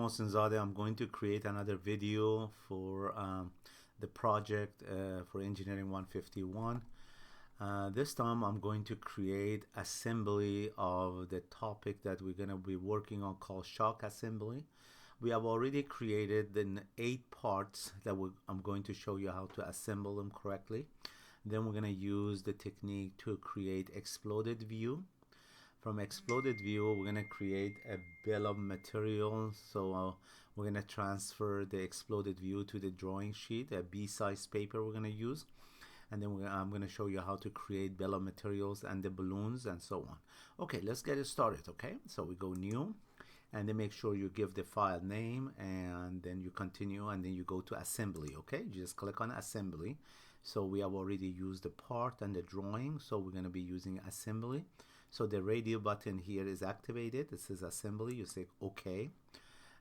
Mohsinzadeh. I'm going to create another video for the project for Engineering 151. This time I'm going to create assembly of the topic that we're going to be working on called shock assembly. We have already created the 8 parts that I'm going to show you how to assemble them correctly. Then we're going to use the technique to create exploded view. From exploded view, we're going to create a bill of materials. So we're going to transfer the exploded view to the drawing sheet, a B-size paper we're going to use. And then I'm going to show you how to create bill of materials and the balloons and so on. Okay, let's get it started, okay? So we go new, and then make sure you give the file name, and then you continue, and then you go to assembly, okay? You just click on assembly. So we have already used the part and the drawing, so we're going to be using assembly. So the radio button here is activated. It says assembly. You say OK.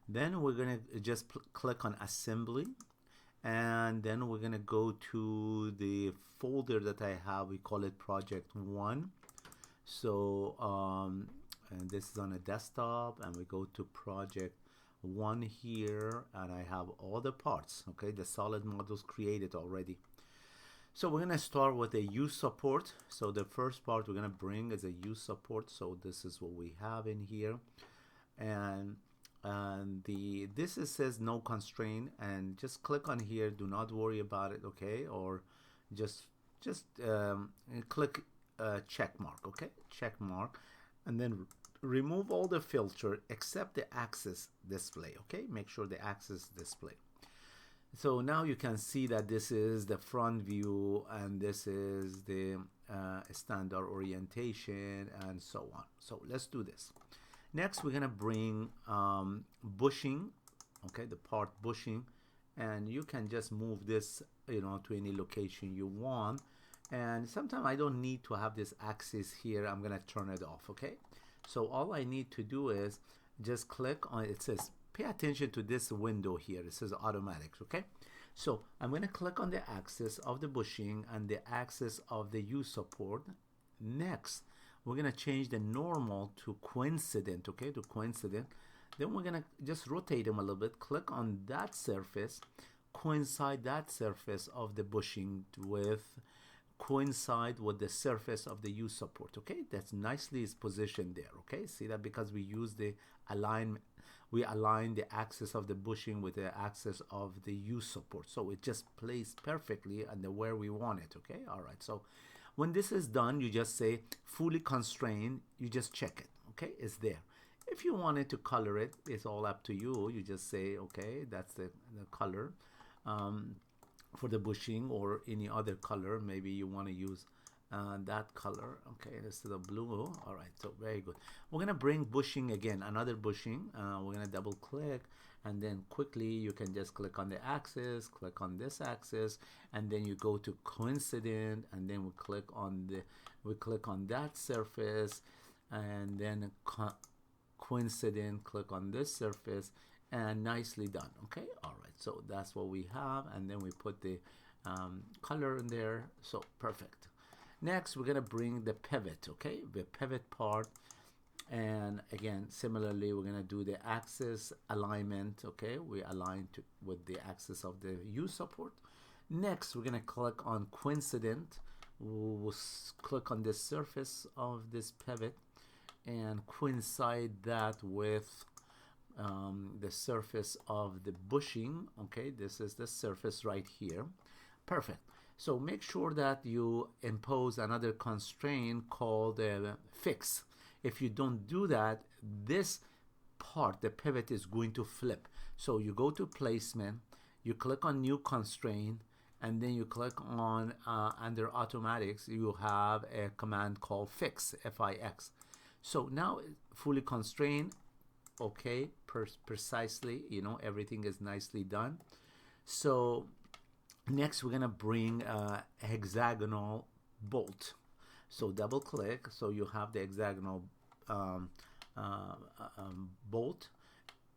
Then we're going to just click on assembly. And then we're going to go to the folder that I have. We call it project 1. So and this is on a desktop. And we go to project 1 here. And I have all the parts. Okay, the solid models created already. So we're going to start with a use support. So the first part we're going to bring is a use support. So this is what we have in here. And says no constraint, and just click on here. Do not worry about it, okay? Or just click check mark, okay? Check mark, and then remove all the filter except the axis display, okay? Make sure the axis display. So now you can see that this is the front view and this is the standard orientation and so on. So let's do this. Next, we're gonna bring bushing, okay, the part bushing, and you can just move this, you know, to any location you want. And sometimes I don't need to have this axis here. I'm gonna turn it off, okay? So all I need to do is just click on, it says, pay attention to this window here. It says automatics, okay? So I'm going to click on the axis of the bushing and the axis of the use support. Next, we're going to change the normal to coincident, okay? To coincident. Then we're going to just rotate them a little bit. Click on that surface, coincide that surface of the bushing coincide with the surface of the use support, okay? That's nicely is positioned there, okay? See that, because we use the alignment. We align the axis of the bushing with the axis of the use support. So it just plays perfectly and where we want it, okay? All right, so when this is done, you just say fully constrained. You just check it, okay? It's there. If you wanted to color it, it's all up to you. You just say, okay, that's the color for the bushing, or any other color. Maybe you want to use that color, okay, instead of blue. All right, so very good. We're gonna bring bushing again, another bushing. We're gonna double click, and then quickly you can just click on the axis, click on this axis, and then you go to coincident, and then we click on that surface, and then coincident, click on this surface, and nicely done, okay? All right, so that's what we have, and then we put the color in there. So perfect. Next, we're gonna bring the pivot, okay? The pivot part, and again, similarly, we're gonna do the axis alignment, okay? We align with the axis of the use support. Next, we're gonna click on coincident. We'll click on the surface of this pivot and coincide that with the surface of the bushing, okay? This is the surface right here. Perfect. So make sure that you impose another constraint called fix. If you don't do that, this part, the pivot, is going to flip. So you go to placement, you click on new constraint, and then you click on under automatics, you have a command called fix, F-I-X. So now fully constrained, okay, precisely, you know, everything is nicely done. So next, we're gonna bring a hexagonal bolt. So double click, so you have the hexagonal bolt,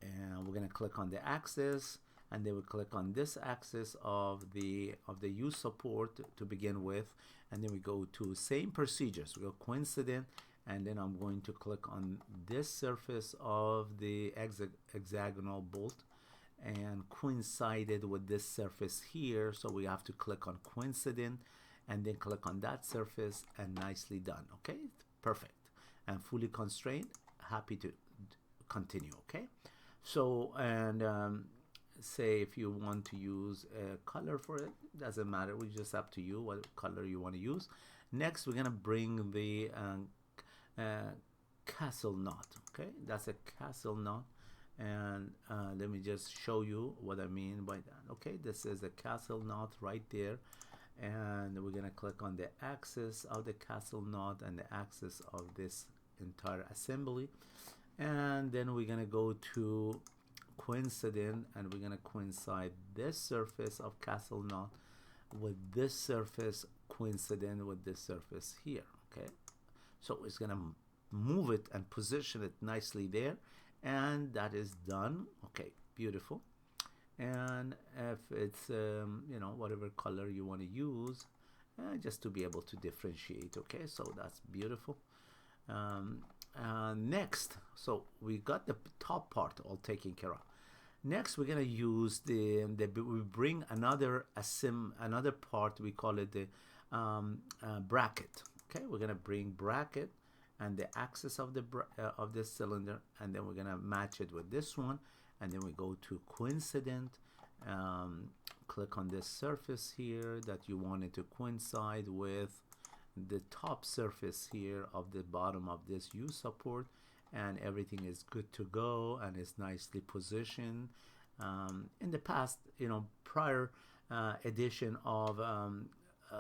and we're gonna click on the axis, and then we click on this axis of the use support to begin with, and then we go to same procedures. We go coincident, and then I'm going to click on this surface of the hexagonal bolt and coincided with this surface here, so we have to click on coincident and then click on that surface, and nicely done. Okay, perfect. And fully constrained, happy to continue. Okay, so and say if you want to use a color for it, doesn't matter, we just up to you what color you want to use. Next we're gonna bring the castle knot. Okay, that's a castle knot, and let me just show you what I mean by that. Okay, this is a castle knot right there, and we're gonna click on the axis of the castle knot and the axis of this entire assembly, and then we're gonna go to coincident, and we're gonna coincide this surface of castle knot with this surface coincident with this surface here. Okay, so it's gonna move it and position it nicely there, and that is done. Okay, beautiful. And if it's you know, whatever color you want to use, just to be able to differentiate. Okay, so that's beautiful. Next, so we got the top part all taken care of. Next we're gonna use we bring another part, we call it the bracket. Okay, we're gonna bring bracket and the axis of the of this cylinder, and then we're gonna match it with this one, and then we go to coincident, click on this surface here that you wanted to coincide with the top surface here of the bottom of this U support, and everything is good to go and is nicely positioned. In the past, you know, prior edition of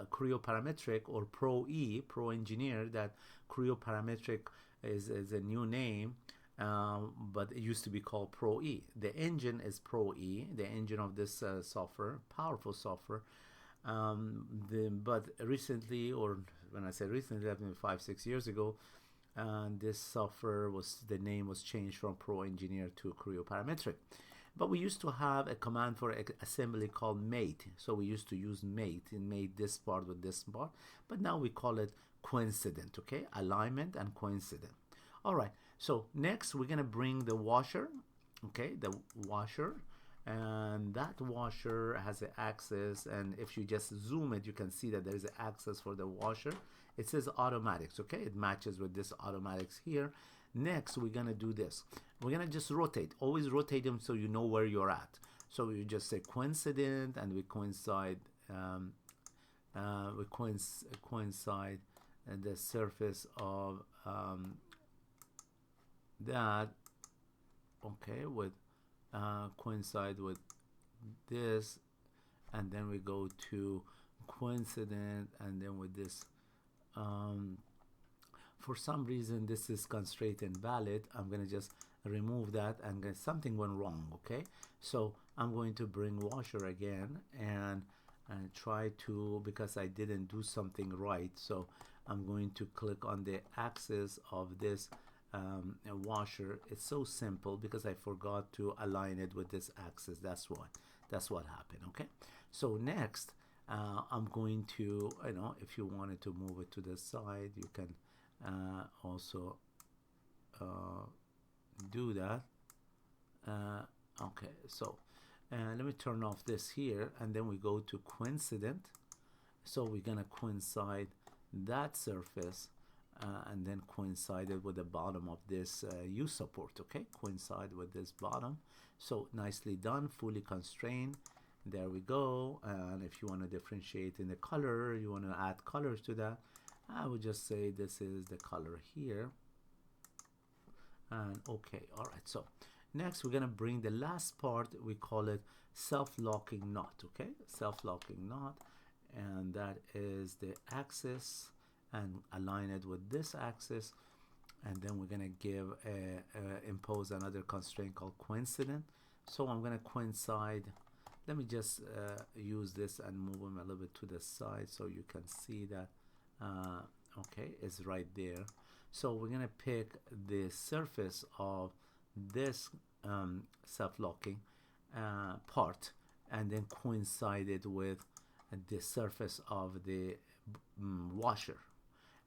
Creo Parametric or Pro Engineer, that Creo Parametric is a new name, but it used to be called Pro E. The engine is Pro E, the engine of this software, powerful software. But recently, or when I say recently, I mean 5-6 years ago, this software the name was changed from Pro Engineer to Creo Parametric. But we used to have a command for assembly called mate. So we used to use mate and mate this part with this part. But now we call it coincident, okay? Alignment and coincident. All right, so next we're gonna bring the washer, okay? The washer, and that washer has an axis, and if you just zoom it, you can see that there's an axis for the washer. It says automatics, okay? It matches with this automatics here. Next, we're gonna do this. We're gonna just rotate. Always rotate them so you know where you're at. So you just say coincident, and we coincide. Coincide the surface of that. Okay, with coincide with this, and then we go to coincident, and then with this. For some reason this is constraint invalid. I'm gonna just remove that, and something went wrong. Okay, so I'm going to bring washer again and try to, because I didn't do something right, so I'm going to click on the axis of this washer. It's so simple because I forgot to align it with this axis. That's what happened. Okay, so next I'm going to, you know, if you wanted to move it to the side, you can also do that. Okay, so let me turn off this here, and then we go to coincident. So we're gonna coincide that surface, and then coincide it with the bottom of this U support. Okay, coincide with this bottom. So nicely done, fully constrained. There we go. And if you want to differentiate in the color, you want to add colors to that, I would just say this is the color here. And okay, all right. So next we're gonna bring the last part. We call it self-locking knot. Okay, self-locking knot, and that is the axis, and align it with this axis, and then we're gonna give impose another constraint called coincident. So I'm gonna coincide. Let me just use this and move them a little bit to the side so you can see that. Okay, it's right there. So we're gonna pick the surface of this self-locking part, and then coincide it with the surface of the washer,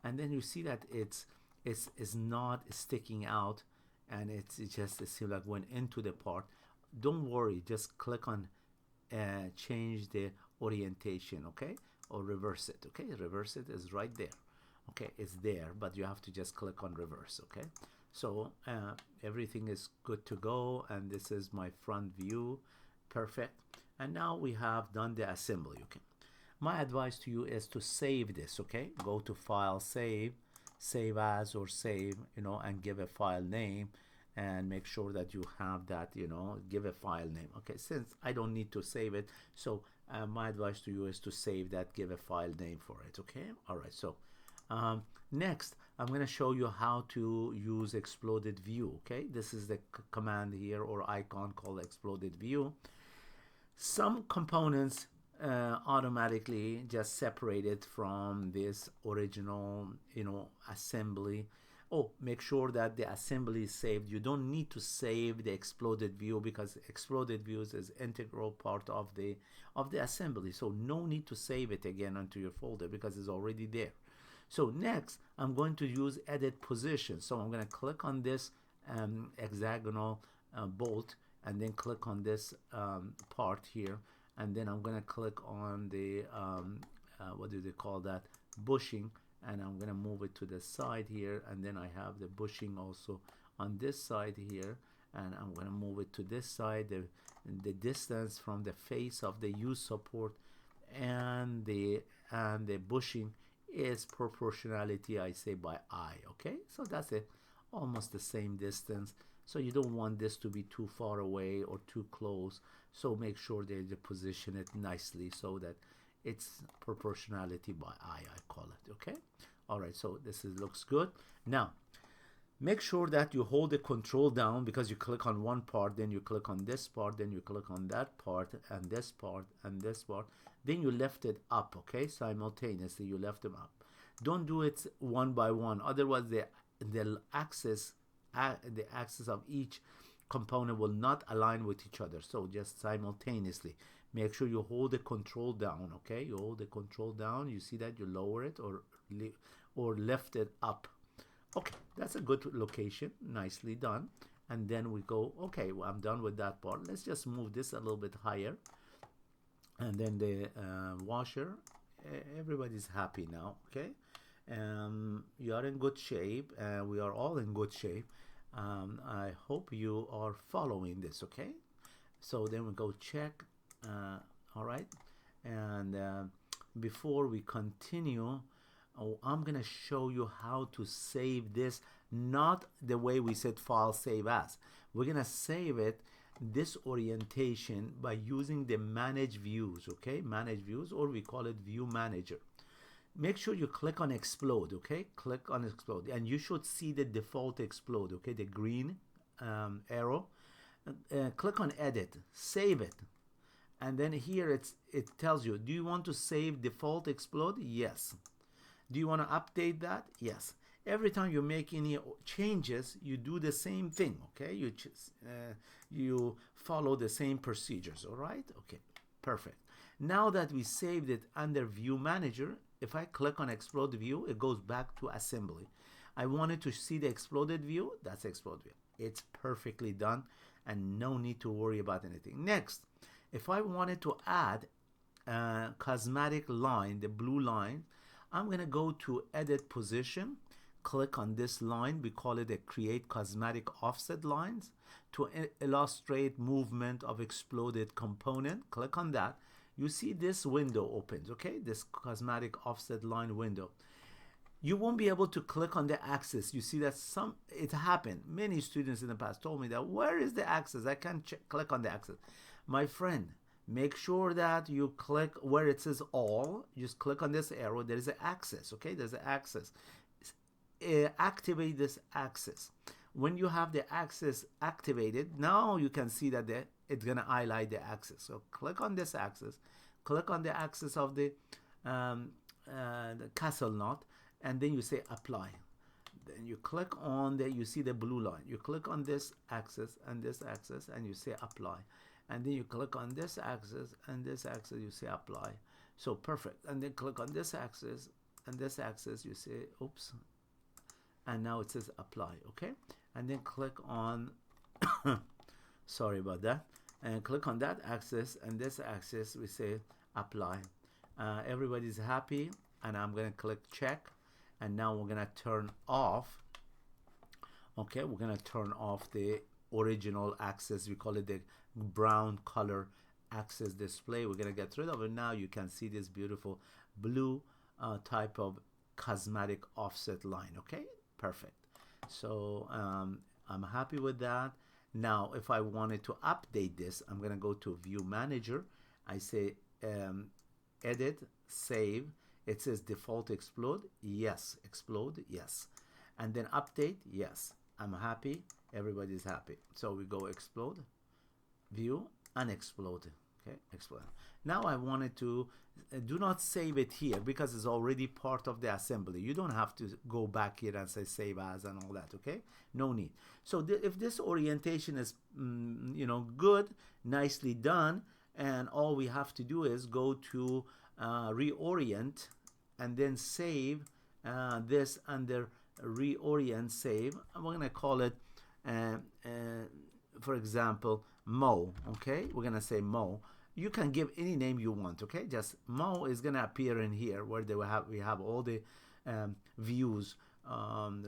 and then you see that it's it's not sticking out, and it just it seems like went into the part. Don't worry, just click on change the orientation, okay, or reverse it. Okay, reverse it is right there. Okay, it's there, but you have to just click on reverse. Okay, so everything is good to go, and this is my front view. Perfect. And now we have done the assembly. Okay, my advice to you is to save this. Okay, go to file, save as, or save, and give a file name, and make sure that you have that, give a file name. Okay, since I don't need to save it, so my advice to you is to save that, give a file name for it. Okay, all right. So next I'm going to show you how to use exploded view. Okay, this is the command here or icon called exploded view. Some components automatically just separated from this original, assembly. Oh, make sure that the assembly is saved. You don't need to save the exploded view because exploded views is integral part of the assembly. So no need to save it again onto your folder because it's already there. So next, I'm going to use edit position. So I'm going to click on this hexagonal bolt, and then click on this part here, and then I'm going to click on the what do they call that, bushing, and I'm going to move it to the side here, and then I have the bushing also on this side here, and I'm going to move it to this side. The distance from the face of the U support and the bushing is proportionality, I say, by I. Okay, so that's it, almost the same distance. So you don't want this to be too far away or too close, so make sure that you position it nicely so that it's proportionality by I call it. Okay, all right, so this looks good. Now make sure that you hold the control down, because you click on one part, then you click on this part, then you click on that part, and this part, and this part, then you lift it up. Okay, simultaneously you lift them up. Don't do it one by one, otherwise the axis of each component will not align with each other. So just simultaneously make sure you hold the control down. Okay, you hold the control down, you see that you lower it or lift it up. Okay, that's a good location, nicely done. And then we go, okay, well, I'm done with that part. Let's just move this a little bit higher, and then the washer, everybody's happy now. Okay, you are in good shape, we are all in good shape. I hope you are following this. Okay, so then we go check. All right, and before we continue, I'm gonna show you how to save this, not the way we said file save as. We're gonna save it this orientation by using the manage views. Okay, manage views, or we call it view manager. Make sure you click on explode. Okay, click on explode, and you should see the default explode. Okay, the green arrow. Click on edit, save it, and then here it tells you, do you want to save default explode? Yes. Do you want to update that? Yes. Every time you make any changes, you do the same thing. Okay, you follow the same procedures. All right, okay, perfect. Now that we saved it under view manager, if I click on explode view, it goes back to assembly. I wanted to see the exploded view, that's explode view. It's perfectly done, and no need to worry about anything. Next, if I wanted to add a cosmetic line, the blue line, I'm going to go to edit position, click on this line, we call it a create cosmetic offset lines, to illustrate movement of exploded component. Click on that. You see this window opens. Okay, this cosmetic offset line window. You won't be able to click on the axis. You see that it happened. Many students in the past told me that, where is the axis? I can't click on the axis. My friend, make sure that you click where it says all. Just click on this arrow. There is an axis. Okay, there's an axis. Activate this axis. When you have the axis activated, now you can see that it's gonna highlight the axis. So click on this axis. Click on the axis of the castle knot, and then you say apply. Then you click on you see the blue line. You click on this axis, and you say apply. And then you click on this axis, and this axis, you say apply. So perfect. And then click on this axis, and this axis, you say, oops, and now it says apply. Okay, and then click on sorry about that, and click on that axis, and this axis we say apply. Everybody's happy, and I'm gonna click check, and now we're gonna turn off. Okay, we're gonna turn off the original axis. We call it the brown color axis display. We're gonna get rid of it. Now you can see this beautiful blue type of cosmetic offset line. Okay, perfect. So I'm happy with that. Now if I wanted to update this, I'm gonna go to view manager. I say edit, save. It says default explode, yes. Explode, yes. And then update, yes. I'm happy, everybody's happy. So we go explode, view, and explode. Okay, explode. Now I wanted to do not save it here because it's already part of the assembly. You don't have to go back here and say save as and all that. Okay, no need. So if this orientation is you know, good, nicely done, and all we have to do is go to reorient and then save this under reorient, save, and we're gonna call it for example Mo. Okay, we're gonna say Mo. You can give any name you want. Okay, just Mo is gonna appear in here where we have all the views,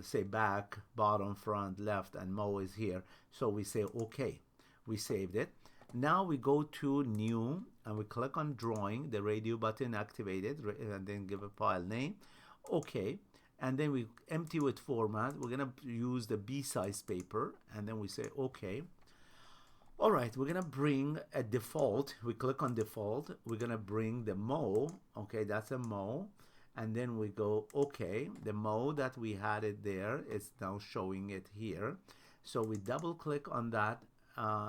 say back, bottom, front, left, and Mo is here. So we say okay, we saved it. Now we go to new and we click on drawing, the radio button activated, and then give a file name. Okay, and then we empty with format. We're gonna use the B size paper, and then we say okay. All right, we're gonna bring a default. We click on default. We're gonna bring the Mo. Okay, that's a Mo, and then we go okay. The Mo that we had it there is now showing it here. So we double click on that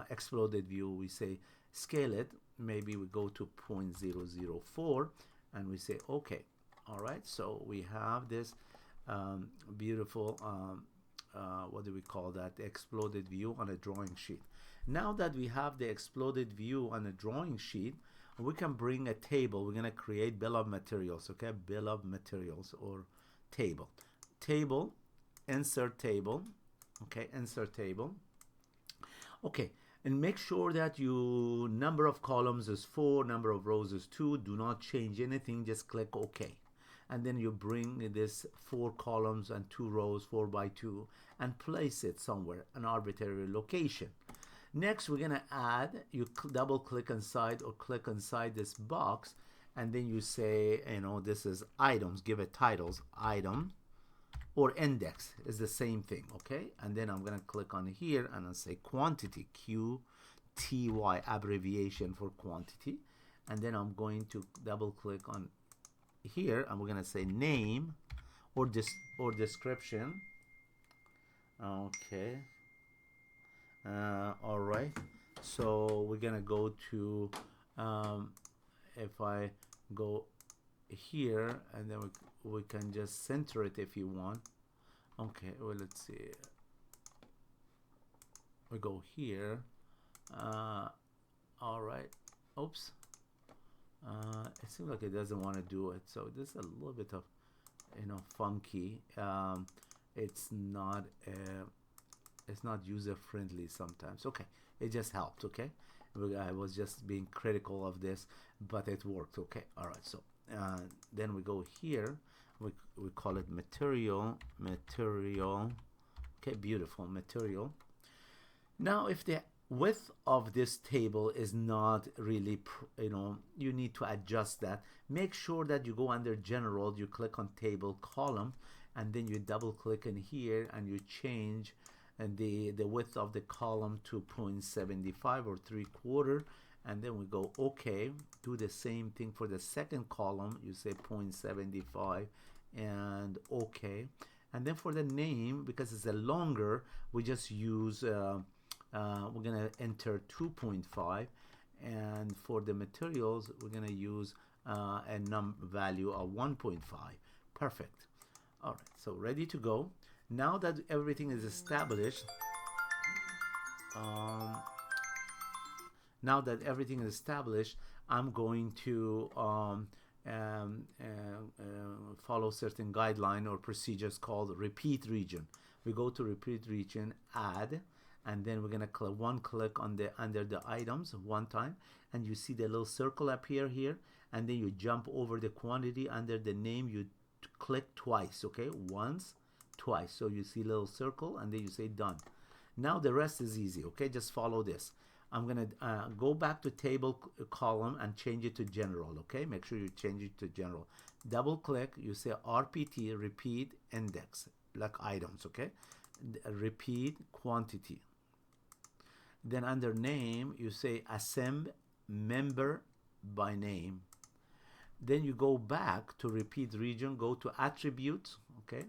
exploded view. We say scale it. Maybe we go to 0.004, and we say okay. All right, so we have this beautiful what do we call that, the exploded view on a drawing sheet. Now that we have the exploded view on a drawing sheet, we can bring a table. We're going to create bill of materials. Okay, bill of materials or table. Table, insert table. Okay, insert table. Okay, and make sure that you number of columns is 4, number of rows is 2. Do not change anything, just click OK. And then you bring this 4 columns and 2 rows, 4 by 2, and place it somewhere, an arbitrary location. Next, we're gonna add, you double click inside or click inside this box, and then you say, you know, this is items, give it titles, item, or index is the same thing. Okay, and then I'm gonna click on here and I'll say quantity, QTY, abbreviation for quantity, and then I'm going to double click on here and we're gonna say name or description. Okay, all right, so we're gonna go to if I go here and then we can just center it if you want. Okay, well, let's see, we go here. All right, oops, it seems like it doesn't want to do it, so this is a little bit of, you know, funky. It's not user friendly sometimes. Okay, it just helped. Okay, I was just being critical of this, but it worked. Okay, all right, so then we go here, we call it material. Okay, beautiful, material. Now if the width of this table is not really, you know, you need to adjust that. Make sure that you go under general, you click on table column, and then you double click in here and you change the width of the column to 0.75 or 3/4, and then we go okay. Do the same thing for the second column, you say 0.75 and okay. And then for the name, because it's a longer, we just use we're gonna enter 2.5, and for the materials we're gonna use a value of 1.5. Perfect. All right, so ready to go. Now that everything is established, I'm going to follow certain guideline or procedures called repeat region. We go to repeat region, add, and then we're gonna click on the under the items one time, and you see the little circle appear here, and then you jump over the quantity under the name. You click twice, okay, once, twice. So you see little circle, and then you say done. Now the rest is easy, okay? Just follow this. I'm gonna go back to table column and change it to general, okay? Make sure you change it to general. Double click, you say RPT, repeat index, like items, okay? Repeat quantity. Then under name, you say assemb member by name. Then you go back to repeat region, go to attribute, okay?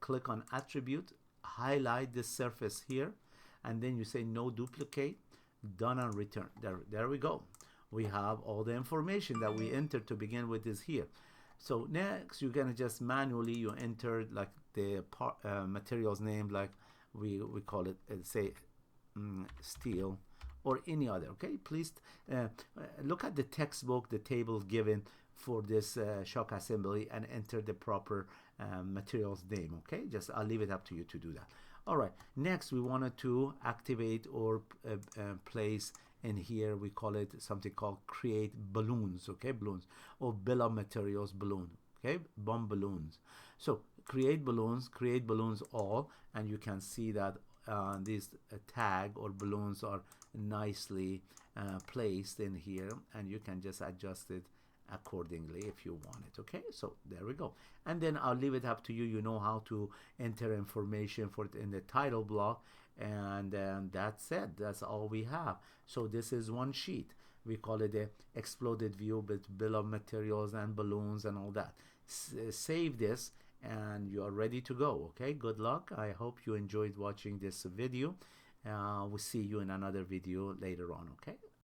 Click on attribute, highlight this surface here, and then you say no duplicate, done and return. There we go. We have all the information that we entered to begin with is here. So next, you're gonna just manually you enter like the materials name, like we call it, say steel or any other. Okay, please look at the textbook, the table given for this shock assembly, and enter the proper materials name. Okay, just I'll leave it up to you to do that. All right, next we wanted to activate or place in here, we call it something called create balloons, okay, balloons, or bill of materials balloon, okay, bomb balloons. So create balloons all, and you can see that these tag or balloons are nicely placed in here, and you can just adjust it accordingly if you want it. Okay, so there we go. And then I'll leave it up to you. You know how to enter information for it in the title block, and that's it. That's all we have. So this is one sheet. We call it a exploded view with bill of materials and balloons and all that. Save this and you are ready to go. Okay, good luck. I hope you enjoyed watching this video. We'll see you in another video later on. Okay.